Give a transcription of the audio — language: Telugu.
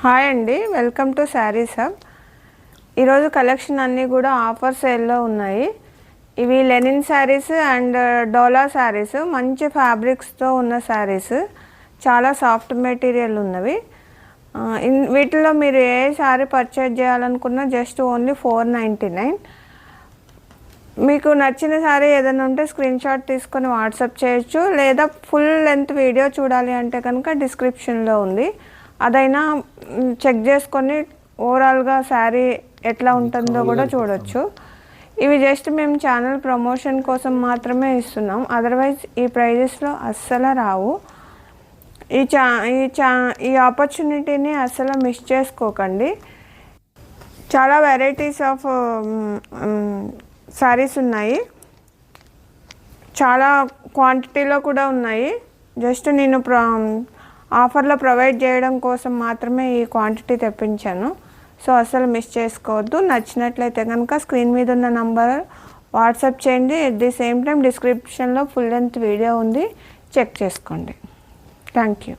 హాయ్ అండి, వెల్కమ్ టు శారీస్ హబ్. ఈరోజు కలెక్షన్ అన్నీ కూడా ఆఫర్ సేల్లో ఉన్నాయి. ఇవి లెనిన్ శారీస్ అండ్ డోలా శారీస్, మంచి ఫ్యాబ్రిక్స్తో ఉన్న శారీస్, చాలా సాఫ్ట్ మెటీరియల్ ఉన్నవి. వీటిలో మీరు ఏ శారీ పర్చేజ్ చేయాలనుకున్నా జస్ట్ ఓన్లీ $499. మీకు నచ్చిన శారీ ఏదైనా ఉంటే స్క్రీన్ షాట్ తీసుకొని వాట్సాప్ చేయొచ్చు, లేదా ఫుల్ లెంత్ వీడియో చూడాలి అంటే కనుక డిస్క్రిప్షన్లో ఉంది, అదైనా చెక్ చేసుకొని ఓవరాల్గా శారీ ఎట్లా ఉంటుందో కూడా చూడొచ్చు. ఇవి జస్ట్ మేము ఛానల్ ప్రమోషన్ కోసం మాత్రమే ఇస్తున్నాం, అదర్వైజ్ ఈ ప్రైజెస్లో అస్సలు రావు. ఈ ఆపర్చునిటీని అస్సలు మిస్ చేసుకోకండి. చాలా వెరైటీస్ ఆఫ్ శారీస్ ఉన్నాయి, చాలా క్వాంటిటీలో కూడా ఉన్నాయి. జస్ట్ నేను ఆఫర్లో ప్రొవైడ్ చేయడం కోసం మాత్రమే ఈ క్వాంటిటీ తెప్పించాను. సో అసలు మిస్ చేసుకోవద్దు. నచ్చినట్లయితే కనుక స్క్రీన్ మీద ఉన్న నంబర్ వాట్సాప్ చేయండి. ఎట్ ది సేమ్ టైం డిస్క్రిప్షన్లో ఫుల్ లెంత్ వీడియో ఉంది, చెక్ చేసుకోండి. Thank you.